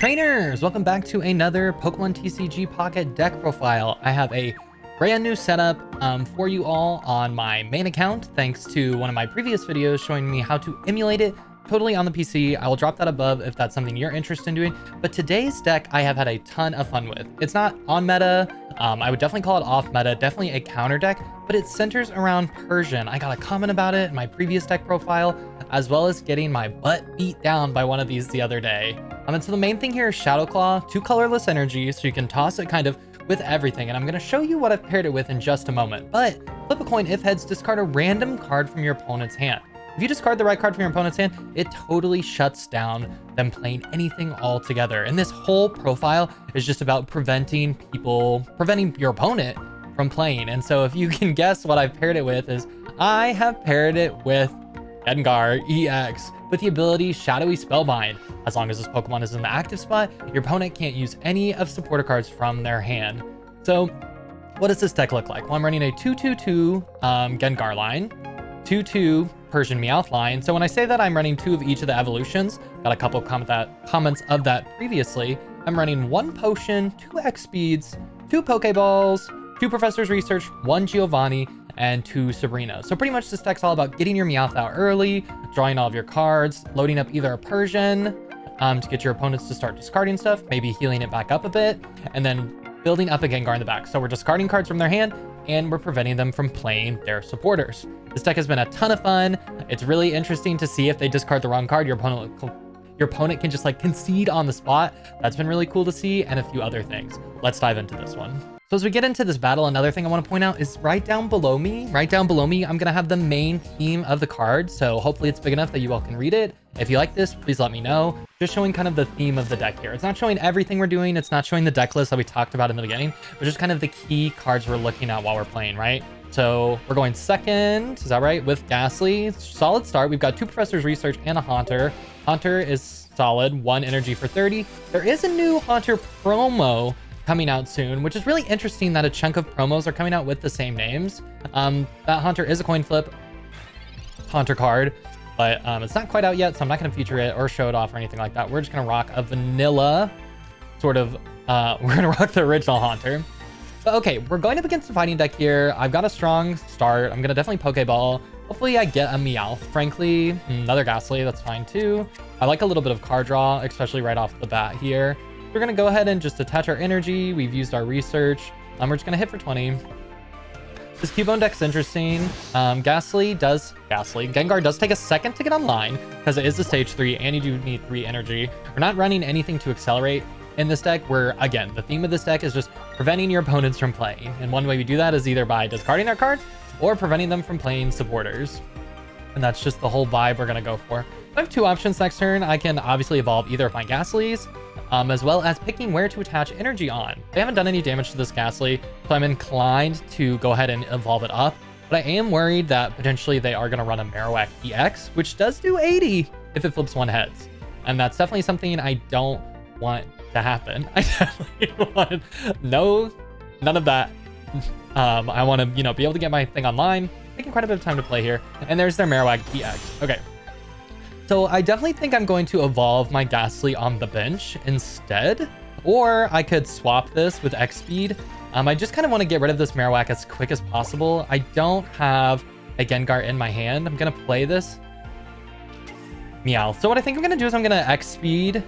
Trainers, welcome back to another Pokemon TCG Pocket deck profile. I have a brand new setup for you all on my main account, thanks to one of my previous videos showing me how to emulate it totally on the PC. I will drop that above if that's something you're interested in doing. But today's deck I have had a ton of fun with. It's not on meta. I would definitely call it off meta, definitely a counter deck, but it centers around Persian. I got a comment about it in my previous deck profile, as well as getting my butt beat down by one of these the other day. And so the main thing here is Shadow Claw, 2 colorless energies, so you can toss it kind of with everything. And I'm going to show you what I've paired it with in just a moment. But flip a coin, if heads, discard a random card from your opponent's hand. If you discard the right card from your opponent's hand, it totally shuts down them playing anything altogether. And this whole profile is just about preventing your opponent from playing. And so if you can guess what I've paired it with is I have paired it with Gengar EX with the ability Shadowy Spellbind. As long as this Pokemon is in the active spot, your opponent can't use any of supporter cards from their hand. So what does this deck look like? Well, I'm running a 2/2/2 Gengar line, 2/2 Persian Meowth line. So when I say that I'm running 2 of each of the evolutions, got a couple comments of that previously, I'm running 1 Potion, 2 X Speeds, 2 Pokeballs, 2 Professor's Research, 1 Giovanni, and 2 Sabrina. So pretty much this deck's all about getting your Meowth out early, drawing all of your cards, loading up either a Persian to get your opponents to start discarding stuff, maybe healing it back up a bit, and then building up a Gengar in the back. So we're discarding cards from their hand, and we're preventing them from playing their supporters. This deck has been a ton of fun. It's really interesting to see if they discard the wrong card, your opponent can just like concede on the spot. That's been really cool to see, and a few other things. Let's dive into this one. So as we get into this battle, another thing I want to point out is right down below me, I'm going to have the main theme of the card. So hopefully it's big enough that you all can read it. If you like this, please let me know. Just showing kind of the theme of the deck here. It's not showing everything we're doing. It's not showing the deck list that we talked about in the beginning, but just kind of the key cards we're looking at while we're playing, right? So we're going second, is that right? With Ghastly, solid start. We've got 2 Professor's Research and a Haunter. Haunter is solid, 1 energy for 30. There is a new Haunter promo coming out soon, which is really interesting that a chunk of promos are coming out with the same names. That Haunter is a coin flip Haunter card, but it's not quite out yet, so I'm not going to feature it or show it off or anything like that. We're just going to rock a vanilla sort of, we're going to rock the original Haunter. But okay, we're going up against a fighting deck here. I've got a strong start. I'm going to definitely Pokeball. Hopefully I get a Meowth, frankly. Another Ghastly, that's fine too. I like a little bit of card draw, especially right off the bat here. We're going to go ahead and just attach our energy. We've used our research. We're just going to hit for 20. This Cubone deck's interesting. Gengar does take a second to get online because it is a stage 3 and you do need 3 energy. We're not running anything to accelerate in this deck. We're, again, the theme of this deck is just preventing your opponents from playing. And one way we do that is either by discarding their cards or preventing them from playing supporters. And that's just the whole vibe we're going to go for. I have 2 options next turn. I can obviously evolve either of my Ghastlys, as well as picking where to attach energy on. They haven't done any damage to this Ghastly, so I'm inclined to go ahead and evolve it up. But I am worried that potentially they are going to run a Marowak EX, which does do 80 if it flips 1 heads. And that's definitely something I don't want to happen. I definitely want none of that. I want to, be able to get my thing online. Taking quite a bit of time to play here. And there's their Marowak EX. Okay. So I definitely think I'm going to evolve my Ghastly on the bench instead, or I could swap this with X Speed. I just kind of want to get rid of this Marowak as quick as possible. I don't have a Gengar in my hand. I'm going to play this Meowth. So what I think I'm going to do is I'm going to X Speed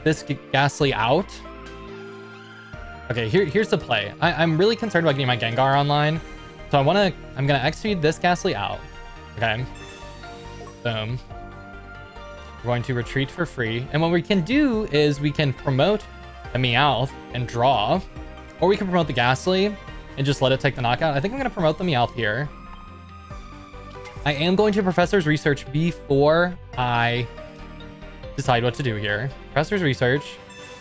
this Ghastly out. Okay, here's the play. I'm really concerned about getting my Gengar online. So I'm going to X Speed this Ghastly out. Okay. Boom. We're going to retreat for free. And what we can do is we can promote the Meowth and draw, or we can promote the Ghastly and just let it take the knockout. I think I'm going to promote the Meowth here. I am going to Professor's Research before I decide what to do here. Professor's Research.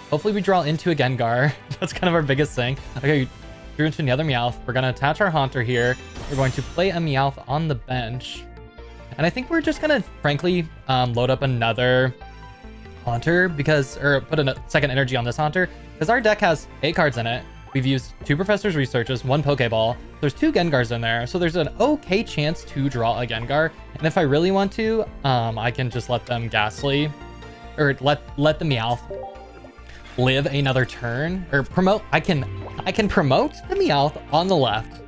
Hopefully we draw into a Gengar. That's kind of our biggest thing. Okay, drew into another Meowth. We're going to attach our Haunter here. We're going to play a Meowth on the bench. And I think we're just going to, frankly, load up another Haunter or put a second energy on this Haunter because our deck has 8 cards in it. We've used 2 Professor's Researches, 1 Pokeball. There's 2 Gengars in there, so there's an okay chance to draw a Gengar. And if I really want to, I can just let them Ghastly, or let the Meowth live another turn or promote. I can promote the Meowth on the left,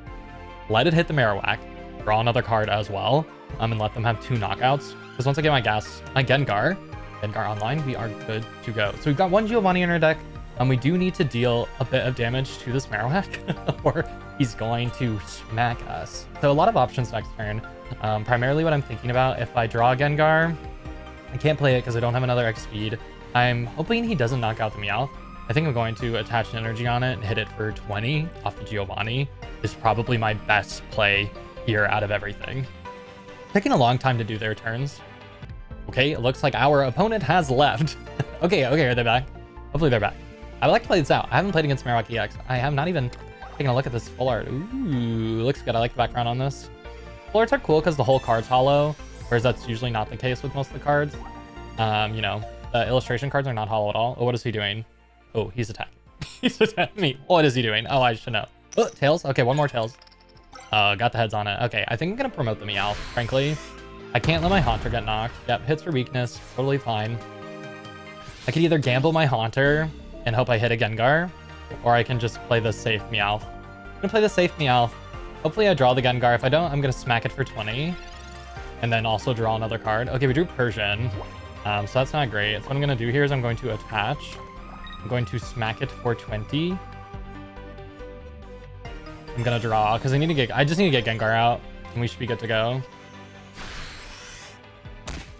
let it hit the Marowak, draw another card as well, and let them have 2 knockouts. Because once I get my Gengar online, we are good to go. So we've got 1 Giovanni in our deck. We do need to deal a bit of damage to this Marowak, or he's going to smack us. So a lot of options next turn. Primarily what I'm thinking about, if I draw a Gengar, I can't play it because I don't have another X speed. I'm hoping he doesn't knock out the Meowth. I think I'm going to attach an energy on it and hit it for 20 off the Giovanni. Is probably my best play here out of everything. Taking a long time to do their turns. Okay, it looks like our opponent has left. Okay, are they back? Hopefully they're back. I would like to play this out. I haven't played against Marowak EX. I have not even taken a look at this full art. Ooh, looks good. I like the background on this. Full arts are cool because the whole card's hollow, whereas that's usually not the case with most of the cards. You know, the illustration cards are not hollow at all. Oh, what is he doing? Oh, he's attacking. He's attacking me. What is he doing? Oh, I should know. Oh, tails. Okay, 1 more tails. Got the heads on it. Okay, I think I'm going to promote the Meowth, frankly. I can't let my Haunter get knocked. Yep, hits for weakness. Totally fine. I could either gamble my Haunter and hope I hit a Gengar, or I can just play the safe Meowth. I'm going to play the safe Meowth. Hopefully I draw the Gengar. If I don't, I'm going to smack it for 20. And then also draw another card. Okay, we drew Persian. So that's not great. So what I'm going to do here is I'm going to attach. I'm going to smack it for 20. I'm going to draw because I just need to get Gengar out and we should be good to go.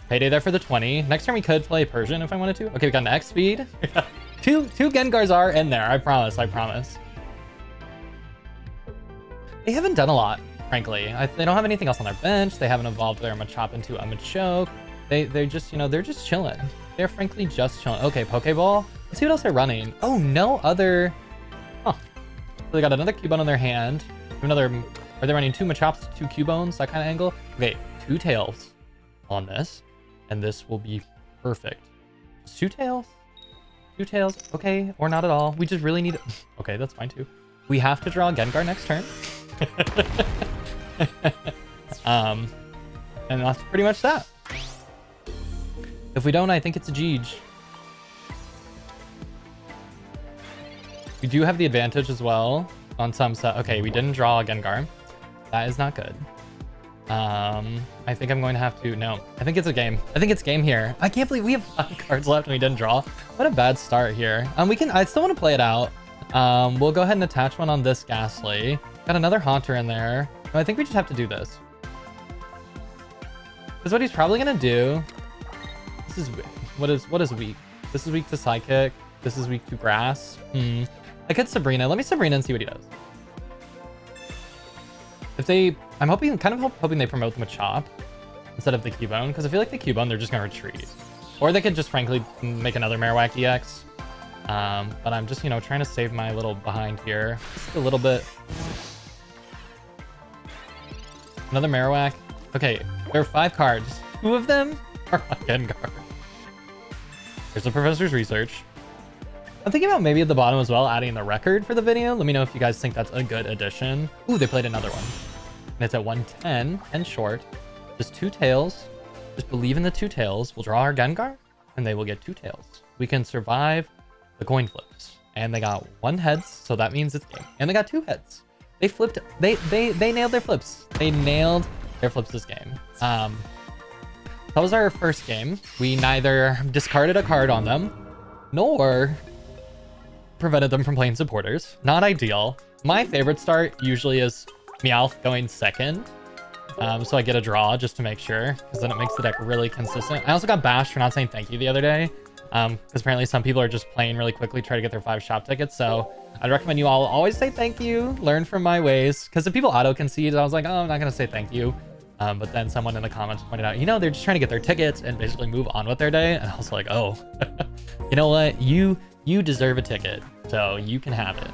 Payday there for the 20. Next turn we could play Persian if I wanted to. Okay, we got an X speed. two Gengars are in there. I promise. They haven't done a lot, frankly. They don't have anything else on their bench. They haven't evolved their Machop into a Machoke. They're just, you know, they're just chilling. They're frankly just chilling. Okay, Pokeball. Let's see what else they're running. Oh, no other. Huh. So they got another Cubone in their hand. Are they running 2 Machops, 2 Cubones, that kind of angle? Okay, 2 tails on this. And this will be perfect. Just 2 tails? 2 tails, okay, or not at all. We just really need. Okay, that's fine too. We have to draw Gengar next turn. And that's pretty much that. If we don't, I think it's a Jeej. We do have the advantage as well on some set. Okay, we didn't draw a Gengar. That is not good. I think I'm going to have to. No, I think it's a game. I think it's game here. I can't believe we have 5 cards left and we didn't draw. What a bad start here. I still want to play it out. We'll go ahead and attach one on this Ghastly. Got another Haunter in there. No, I think we just have to do this. Because what he's probably gonna do. This is what is weak. This is weak to Psychic. This is weak to Grass. I could Sabrina. Let me Sabrina and see what he does. I'm kind of hoping they promote the Machop instead of the Cubone, because I feel like the Cubone, they're just going to retreat. Or they could just, frankly, make another Marowak EX. But I'm just, you know, trying to save my little behind here. Just a little bit. Another Marowak. Okay, there are 5 cards. 2 of them are on Gengar. Here's the Professor's Research. I'm thinking about maybe at the bottom as well, adding the record for the video. Let me know if you guys think that's a good addition. Ooh, they played another one. And it's at 110 and short. Just 2 tails. Just believe in the 2 tails. We'll draw our Gengar and they will get 2 tails. We can survive the coin flips. And they got 1 heads, so that means it's game. And they got 2 heads. They flipped. They nailed their flips. They nailed their flips this game. That was our first game. We neither discarded a card on them, nor prevented them from playing supporters. Not ideal. My favorite start usually is Meowth going second. So I get a draw just to make sure, because then it makes the deck really consistent. I also got bashed for not saying thank you the other day, because apparently some people are just playing really quickly, try to get their 5 shop tickets. So I'd recommend you all always say thank you, learn from my ways, because if people auto concede, I was like, oh, I'm not going to say thank you. But then someone in the comments pointed out, you know, they're just trying to get their tickets and basically move on with their day. And I was like, oh, you know what? You deserve a ticket, so you can have it.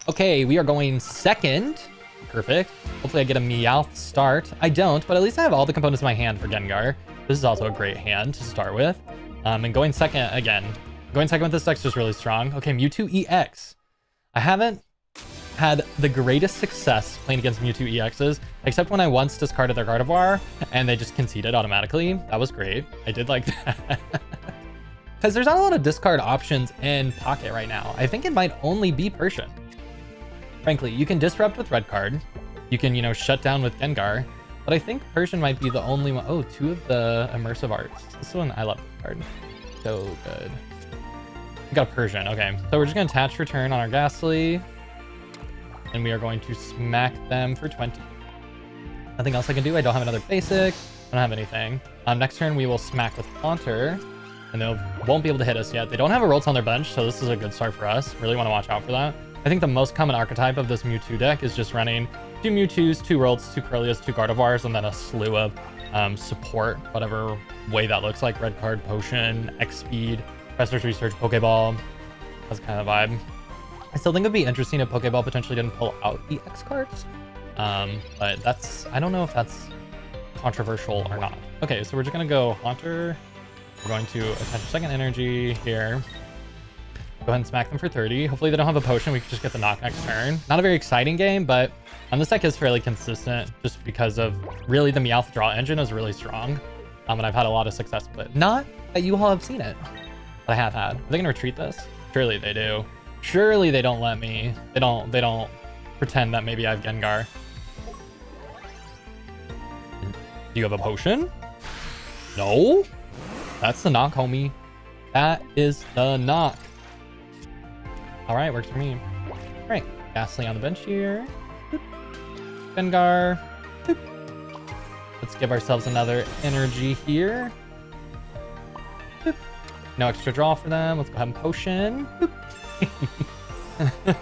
Okay, we are going second. Perfect. Hopefully I get a Meowth start. I don't, but at least I have all the components in my hand for Gengar. This is also a great hand to start with. And going second again. Going second with this deck's just really strong. Okay, Mewtwo EX. I haven't had the greatest success playing against Mewtwo EXs, except when I once discarded their Gardevoir and they just conceded automatically. That was great. I did like that. because there's not a lot of discard options in Pocket right now. I think it might only be Persian. Frankly, you can disrupt with red card. You can, you know, shut down with Gengar. But I think Persian might be the only one. Oh, 2 of the immersive arts. This one, I love this card. So good. We got a Persian. Okay, so we're just going to attach return on our Ghastly. And we are going to smack them for 20. Nothing else I can do. I don't have another basic. I don't have anything. Next turn, we will smack with Haunter. And they won't be able to hit us yet. They don't have a Rolls on their bench, so this is a good start for us. Really want to watch out for that. I think the most common archetype of this Mewtwo deck is just running 2 Mewtwo's, 2 Rolls, 2 Corellias, 2 Gardevoirs, and then a slew of support, whatever way that looks like. Red card, Potion, X Speed, Professor's Research, Pokeball. That's kind of the vibe. I still think it'd be interesting if Pokeball potentially didn't pull out the X cards. But that's, I don't know if that's controversial or not. Okay, so we're just gonna go Haunter. We're going to attach second energy here. Go ahead and smack them for 30. Hopefully they don't have a potion. We can just get the knock next turn. Not a very exciting game, but this deck is fairly consistent just because of really the Meowth draw engine is really strong. And I've had a lot of success with it. Not that you all have seen it, but I have had. Are they gonna retreat this? Surely they do. Surely they don't let me. They don't pretend that maybe I have Gengar. Do you have a potion? No? That's the knock, homie. That is the knock. All right, works for me. All right, Ghastly on the bench here. Boop. Gengar. Boop. Let's give ourselves another energy here. Boop. No extra draw for them. Let's go ahead and potion. Boop.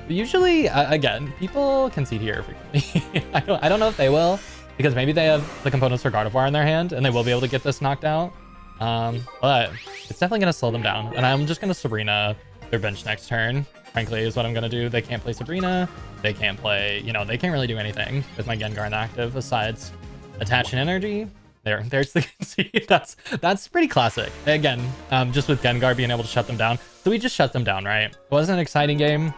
Usually, again, people concede here frequently. I don't know if they will, because maybe they have the components for Gardevoir in their hand, and they will be able to get this knocked out. But it's definitely going to slow them down. And I'm just going to Sabrina their bench next turn, frankly, is what I'm going to do. They can't play Sabrina. They can't play, you know, they can't really do anything with my Gengar inactive besides attach an energy. There's the concede. That's pretty classic. Again, just with Gengar being able to shut them down. So we just shut them down, right? It wasn't an exciting game,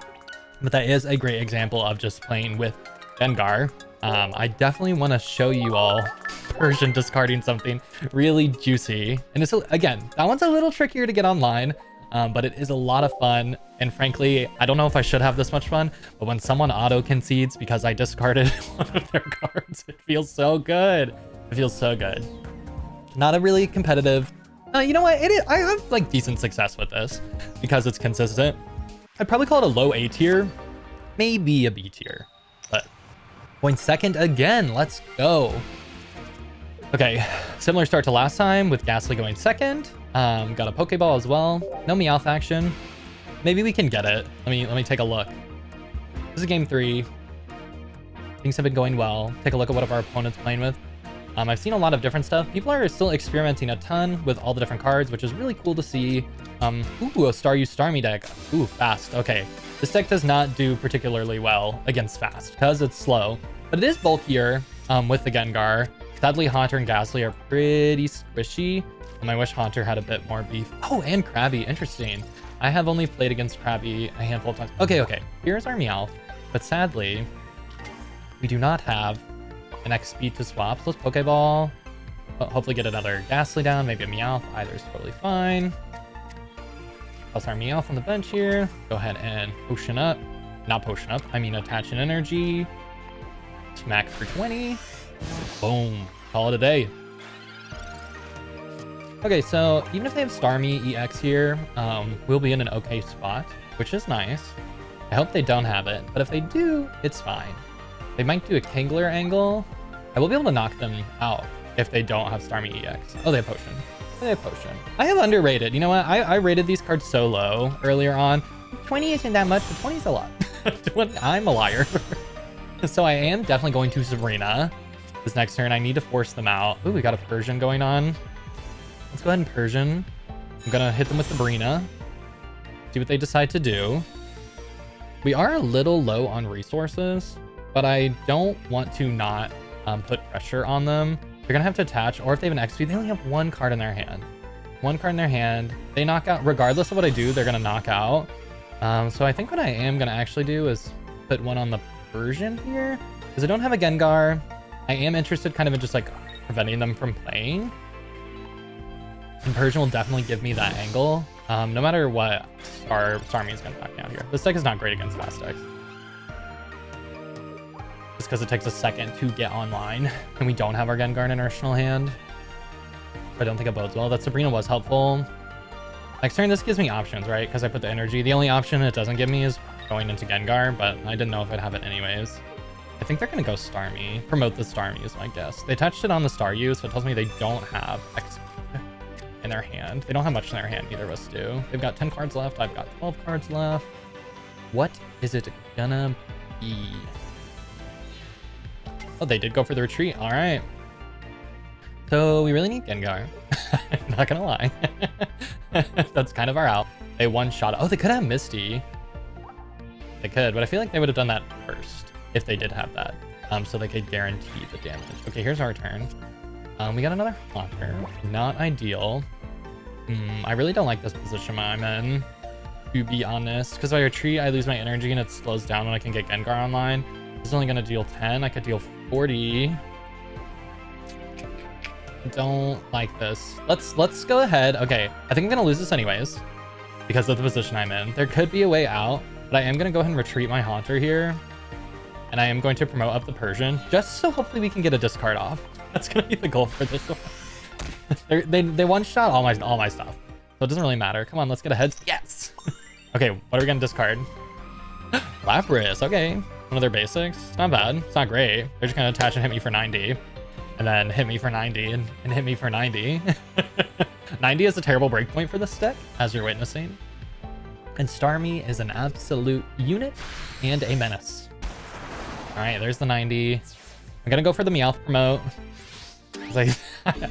but that is a great example of just playing with Gengar. I definitely want to show you all Persian discarding something really juicy. And it's, again, that one's a little trickier to get online, but it is a lot of fun. And frankly, I don't know if I should have this much fun, but when someone auto concedes because I discarded one of their cards, it feels so good. It feels so good. Not a really competitive, you know what? I have like decent success with this because it's consistent. I'd probably call it a low A tier, maybe a B tier, but going second again. Let's go. Okay, similar start to last time with Ghastly going second. Got a Pokeball as well. No Meowth action. Maybe we can get it. Let me take a look. This is game 3. Things have been going well. Take a look at what our opponent's playing with. I've seen a lot of different stuff. People are still experimenting a ton with all the different cards, which is really cool to see. Ooh, a Starmie deck. Ooh, fast. Okay. This deck does not do particularly well against fast because it's slow, but it is bulkier with the Gengar. Sadly, Haunter and Ghastly are pretty squishy. I wish Haunter had a bit more beef. Oh, and Krabby. Interesting. I have only played against Krabby a handful of times. Okay. Here's our Meowth, but sadly, we do not have an X speed to swap. So let's Pokeball. Hopefully get another Ghastly down, maybe a Meowth. Either is totally fine. Plus our Meowth on the bench here. Go ahead and potion up. Not potion up, I mean attach an energy. Smack for 20. Boom. Call it a day. Okay, so even if they have Starmie EX here, we'll be in an okay spot, which is nice. I hope they don't have it, but if they do, it's fine. They might do a Kingler angle. I will be able to knock them out if they don't have Starmie EX. Oh, they have Potion. They have Potion. I have underrated. You know what? I rated these cards so low earlier on. 20 isn't that much, but 20 is a lot. I'm a liar. So I am definitely going to Sabrina this next turn. I need to force them out. Ooh, we got a Persian going on. Let's go ahead and Persian. I'm going to hit them with the Sabrina. See what they decide to do. We are a little low on resources, but I don't want to not put pressure on them. They're going to have to attach, or if they have an XP, they only have one card in their hand. One card in their hand. They knock out, regardless of what I do, they're going to knock out. So I think what I am going to actually do is put one on the Persian here, because I don't have a Gengar. I am interested kind of in just like preventing them from playing. And Persian will definitely give me that angle. No matter what, Starmie is going to knock me out here. This deck is not great against fast decks. Just because it takes a second to get online, and we don't have our Gengar in inertial hand. So I don't think it bodes well. That Sabrina was helpful. Next turn, this gives me options, right? Because I put the energy. The only option it doesn't give me is going into Gengar, but I didn't know if I'd have it anyways. I think they're going to go Starmie. Promote the Starmie is my guess. They touched it on the Staryu, so it tells me they don't have X in their hand. They don't have much in their hand, neither of us do. They've got 10 cards left. I've got 12 cards left. What is it gonna be? Oh, they did go for the retreat. All right. So we really need Gengar. Not gonna lie. That's kind of our out. They one-shot. Oh, they could have Misty. They could, but I feel like they would have done that first if they did have that. So they could guarantee the damage. Okay, here's our turn. We got another Haunter. Not ideal. I really don't like this position I'm in, to be honest. Because if I retreat, I lose my energy and it slows down when I can get Gengar online. It's only gonna deal 10. I could deal 40. Don't like this. Let's go ahead. Okay, I think I'm gonna lose this anyways because of the position I'm in. There could be a way out, but I am gonna go ahead and retreat my Haunter here, and I am going to promote up the Persian just so hopefully we can get a discard off. That's gonna be the goal for this one. they one shot all my stuff, so it doesn't really matter. Come on, let's get a heads. Yes. Okay, what are we gonna discard? Lapras. Okay, one of their basics. It's not bad. It's not great. They're just gonna attach and hit me for 90. And then hit me for 90 and hit me for 90. 90 is a terrible breakpoint for this deck, as you're witnessing. And Starmie is an absolute unit and a menace. All right, there's the 90. I'm gonna go for the Meowth promote.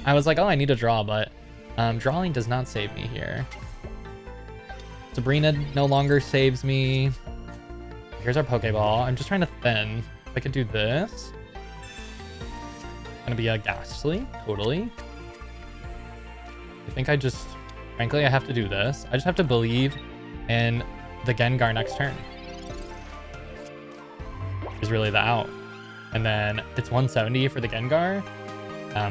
I was like, oh, I need to draw, but drawing does not save me here. Sabrina no longer saves me. Here's our Pokeball. I'm just trying to thin. If I could do this. Gonna be a Ghastly, totally. I think frankly, I have to do this. I just have to believe in the Gengar next turn. Is really the out. And then it's 170 for the Gengar.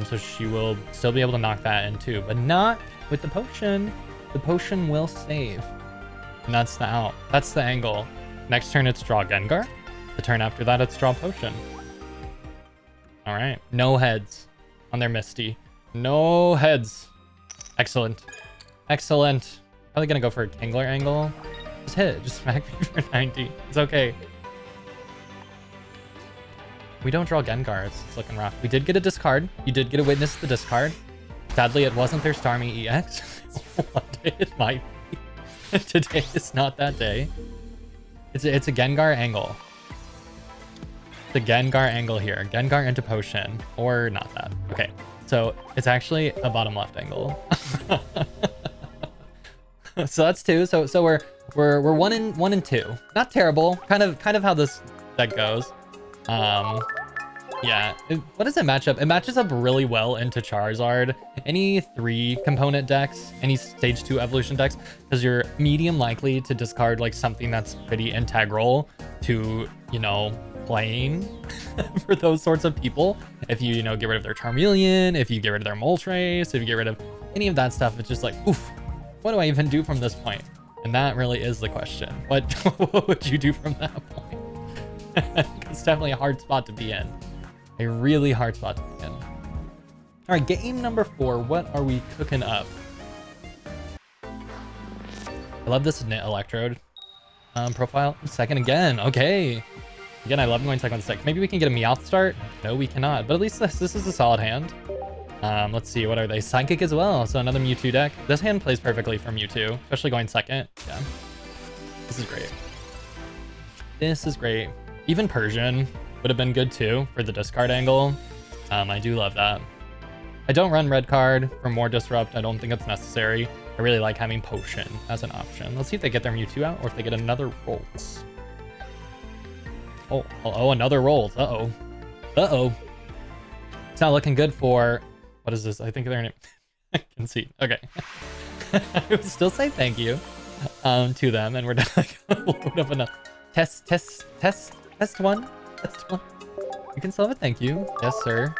So she will still be able to knock that in too, but not with the potion. The potion will save. And that's the out. That's the angle. Next turn, it's draw Gengar. The turn after that, it's draw potion. All right, no heads on their Misty. No heads. Excellent. Excellent. Probably gonna go for a Kingler angle. Just hit it, just smack me for 90. It's okay. We don't draw Gengar, it's looking rough. We did get a discard. You did get to witness the discard. Sadly, it wasn't their Starmie EX. One day it might be. Today is not that day. It's a Gengar angle. The Gengar angle here. Gengar into potion, or not that. Okay, so it's actually a bottom left angle. So that's 2. So we're 1 and 2. Not terrible. Kind of how this deck goes. Yeah. What does it match up? It matches up really well into Charizard. Any 3 component decks, any stage 2 evolution decks, because you're medium likely to discard like something that's pretty integral to, you know, playing for those sorts of people. If you get rid of their Charmeleon, if you get rid of their Moltres, if you get rid of any of that stuff, it's just like, oof, what do I even do from this point? And that really is the question. What would you do from that point? It's definitely a hard spot to be in. A really hard spot to be in. All right, game number 4. What are we cooking up? I love this Knit Electrode profile. Second again. Okay. Again, I love going second on the deck. Maybe we can get a Meowth start. No, we cannot. But at least this is a solid hand. Let's see. What are they? Psychic as well. So another Mewtwo deck. This hand plays perfectly for Mewtwo, especially going second. Yeah. This is great. This is great. Even Persian would have been good too for the discard angle. I do love that. I don't run red card for more disrupt. I don't think it's necessary. I really like having potion as an option. Let's see if they get their Mewtwo out or if they get another Rolls. Oh, another Rolls. Uh-oh. It's not looking good for... What is this? I think they're in it. I can see. Okay. I would still say thank you to them, and we're done. Like, load up enough. Test one. You can still have a thank you. Yes, sir.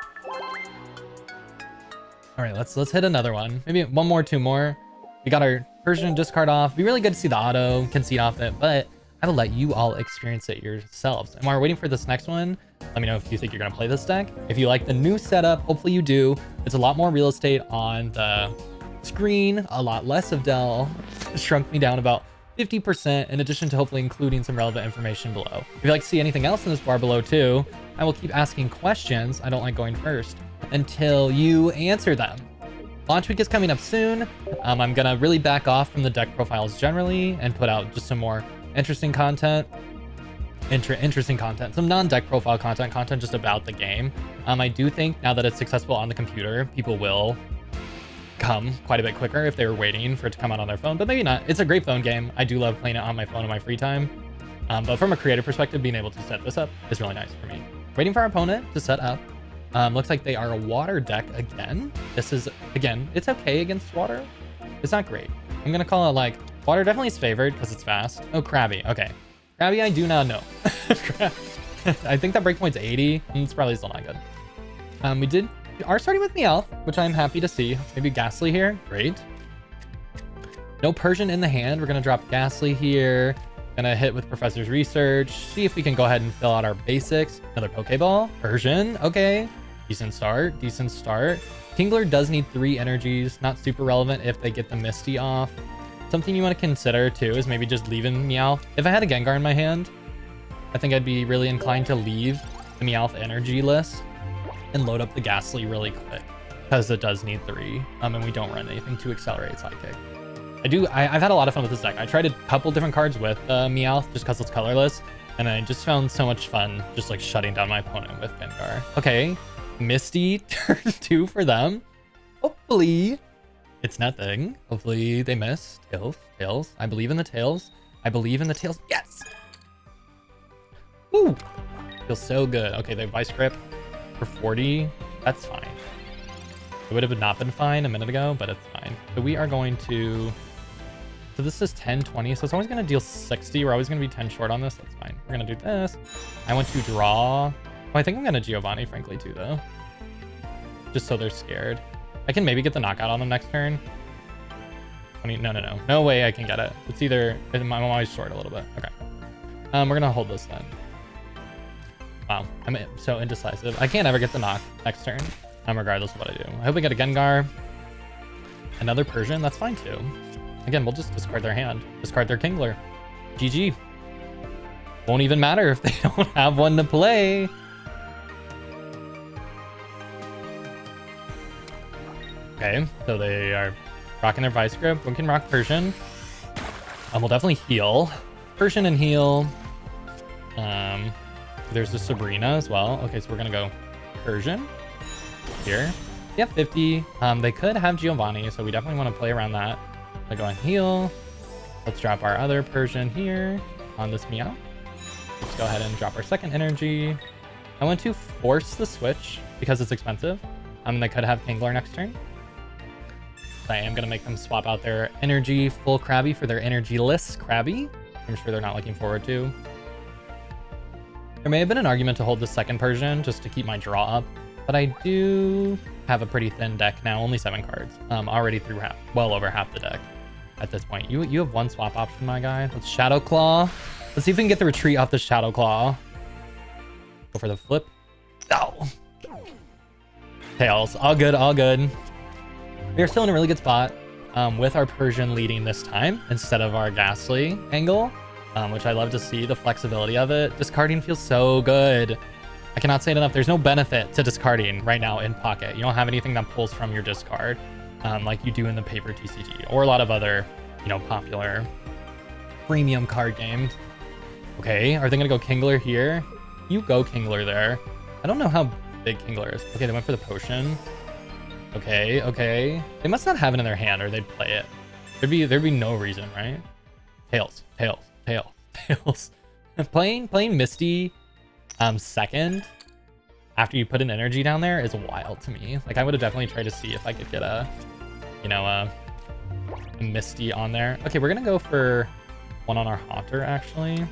All right, let's hit another one. Maybe one more, two more. We got our Persian discard off. It'd be really good to see the auto concede off it, but I will let you all experience it yourselves. And while we're waiting for this next one, let me know if you think you're gonna play this deck. If you like the new setup, hopefully you do. It's a lot more real estate on the screen, a lot less of Dell. It shrunk me down about 50%, in addition to hopefully including some relevant information below. If you'd like to see anything else in this bar below too, I will keep asking questions. I don't like going first until you answer them. Launch week is coming up soon. I'm gonna really back off from the deck profiles generally and put out just some more interesting content. Interesting content, some non-deck profile content just about the game. I do think now that it's successful on the computer, people will come quite a bit quicker if they were waiting for it to come out on their phone, but maybe not. It's a great phone game. I do love playing it on my phone in my free time. But from a creative perspective, being able to set this up is really nice for me. Waiting for our opponent to set up. Looks like they are a water deck again. This is, again, it's okay against water. It's not great. I'm gonna call it like, water definitely is favored because it's fast. Oh, Krabby, okay. Krabby, I do not know. I think that breakpoint's 80. It's probably still not good. We are starting with Meowth, which I'm happy to see. Maybe Ghastly here, great. No Persian in the hand. We're gonna drop Ghastly here. Gonna hit with Professor's Research. See if we can go ahead and fill out our basics. Another Pokeball, Persian, okay. Decent start, decent start. Kingler does need 3 energies. Not super relevant if they get the Misty off. Something you want to consider too is maybe just leaving Meowth. If I had a Gengar in my hand, I think I'd be really inclined to leave the Meowth energy list and load up the Ghastly really quick because it does need 3. And we don't run anything to accelerate Sidekick. I've had a lot of fun with this deck. I tried a couple different cards with Meowth just because it's colorless, and I just found so much fun just like shutting down my opponent with Gengar. Okay, Misty turn 2 for them. Hopefully it's nothing. Hopefully they miss. Tails. I believe in the tails. I believe in the tails. Yes! Woo! Feels so good. Okay, they have Vice Grip for 40. That's fine. It would have not been fine a minute ago, but it's fine. So we are going to... So this is 10, 20. So it's always going to deal 60. We're always going to be 10 short on this. That's fine. We're going to do this. I want to draw... Oh, I think I'm going to Giovanni, frankly, too, though. Just so they're scared. I can maybe get the knockout on them next turn. 20, no. No way I can get it. It's either... I'm always short a little bit. Okay. We're going to hold this then. Wow. I'm so indecisive. I can't ever get the knock next turn. Regardless of what I do. I hope we get a Gengar. Another Persian. That's fine, too. Again, we'll just discard their hand. Discard their Kingler. GG. Won't even matter if they don't have one to play. Okay, so they are rocking their Vice Grip. We can rock Persian. We'll definitely heal. Persian and heal. There's the Sabrina as well. Okay, so we're gonna go Persian here. Yep, 50. They could have Giovanni, so we definitely want to play around that. So go and heal. Let's drop our other Persian here on this Meow. Let's go ahead and drop our second energy. I want to force the switch because it's expensive. They could have Kingler next turn. I am going to make them swap out their energy full Krabby for their energy-less Krabby. I'm sure they're not looking forward to. There may have been an argument to hold the second Persian just to keep my draw up, but I do have a pretty thin deck now, only 7 cards. Already through well over half the deck at this point. You have one swap option, my guy. Let's Shadow Claw. Let's see if we can get the retreat off the Shadow Claw. Go for the flip. Oh. Tails. All good, all good. We are still in a really good spot with our Persian leading this time instead of our Ghastly angle, which I love to see, the flexibility of it. Discarding feels so good. I cannot say it enough. There's no benefit to discarding right now in Pocket. You don't have anything that pulls from your discard like you do in the paper TCG or a lot of other, popular premium card games. Okay, are they gonna go Kingler here? You go Kingler there. I don't know how big Kingler is. Okay, they went for the potion. Okay. They must not have it in their hand or they'd play it. There'd be no reason, right? Tails. Playing Misty second after you put an energy down there is wild to me. Like I would have definitely tried to see if I could get a Misty on there. Okay, we're gonna go for one on our Haunter actually.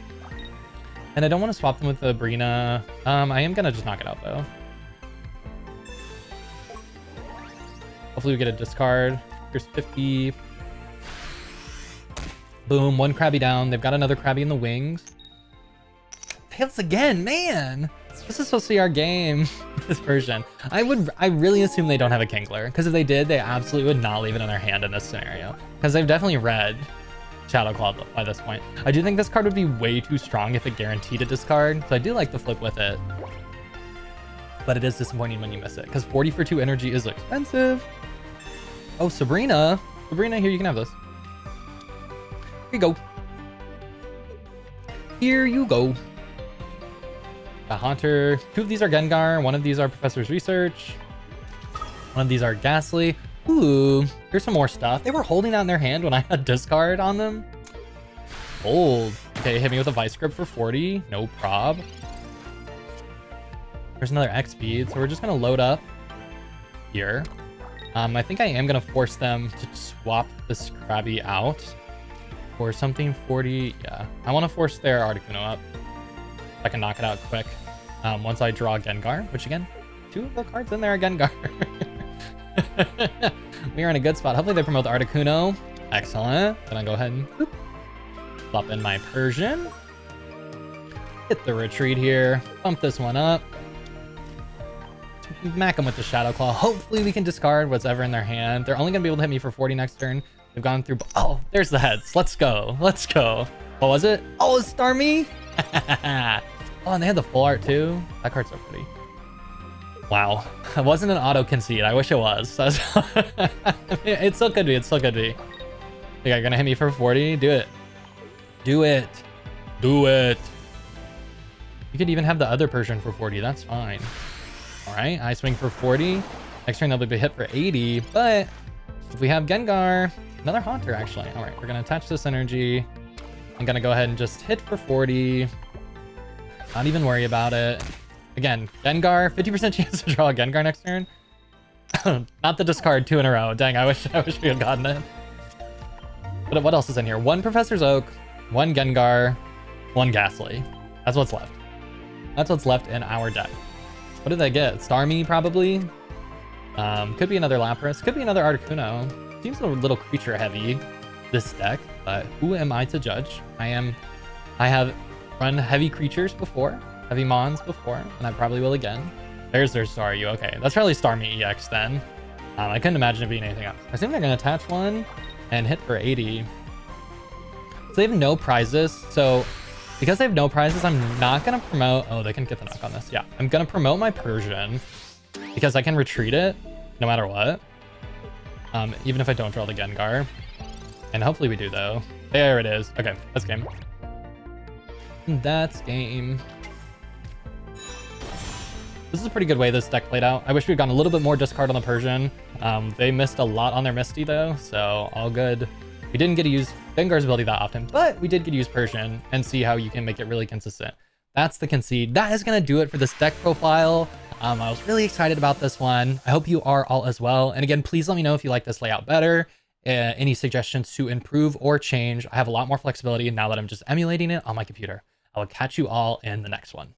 And I don't want to swap them with the Brina. I am gonna just knock it out though. Hopefully we get a discard. Here's 50. Boom, one Krabby down. They've got another Krabby in the wings. Tails again, man! This is supposed to be our game, this version. I really assume they don't have a Kingler, because if they did, they absolutely would not leave it in their hand in this scenario. Because they've definitely read Shadow Claw by this point. I do think this card would be way too strong if it guaranteed a discard, so I do like the flip with it. But it is disappointing when you miss it, because 40 for 2 energy is expensive. Oh, Sabrina. Sabrina, here, you can have this. Here you go. Here you go. A Haunter. 2 of these are Gengar. 1 of these are Professor's Research. 1 of these are Ghastly. Ooh, here's some more stuff. They were holding that in their hand when I had discard on them. Old. Okay, hit me with a Vice Grip for 40. No prob. There's another X speed, so we're just gonna load up here. I think I am gonna force them to swap this Krabby out for something 40. Yeah, I want to force their Articuno up. I can knock it out quick once I draw Gengar, which again, 2 of the cards in there are Gengar. We are in a good spot. Hopefully they promote the Articuno. Excellent. Then I go ahead and boop, plop in my Persian. Hit the retreat here. Bump this one up. Smack them with the Shadow Claw. Hopefully we can discard what's ever in their hand. They're only going to be able to hit me for 40 next turn. They've gone through... Oh, there's the heads. Let's go. Let's go. What was it? Oh, it's Starmie? Oh, and they had the full art too. That card's so pretty. Wow. It wasn't an auto concede. I wish it was. It still could be. It still could be. You are gonna hit me for 40? Do it. Do it. Do it. You could even have the other Persian for 40. That's fine. All right. I swing for 40. Next turn, they'll be hit for 80. But if we have Gengar, another Haunter actually. All right. We're gonna attach this energy. I'm gonna go ahead and just hit for 40. Not even worry about it. Again, Gengar, 50% chance to draw a Gengar next turn. Not the discard 2 in a row. Dang, I wish we had gotten it. But what else is in here? 1 Professor's Oak, 1 Gengar, 1 Ghastly. That's what's left. That's what's left in our deck. What did they get? Starmie, probably. Could be another Lapras. Could be another Articuno. Seems a little creature heavy, this deck. But who am I to judge? I have run heavy creatures before, heavy mons before, and I probably will again. There's their Staryu. Okay, that's probably Starmie EX then. I couldn't imagine it being anything else. I assume they're gonna attach 1 and hit for 80. So they have no prizes. So because they have no prizes, I'm not gonna promote. Oh, they can get the knock on this. Yeah, I'm gonna promote my Persian because I can retreat it no matter what. Even if I don't draw the Gengar. And hopefully we do though. There it is. Okay, that's game. That's game. This is a pretty good way this deck played out. I wish we'd gotten a little bit more discard on the Persian. They missed a lot on their Misty though, so all good. We didn't get to use Gengar's ability that often, but we did get to use Persian and see how you can make it really consistent. That's the concede. That is going to do it for this deck profile. I was really excited about this one. I hope you are all as well. And again, please let me know if you like this layout better. Any suggestions to improve or change. I have a lot more flexibility now that I'm just emulating it on my computer. I will catch you all in the next one.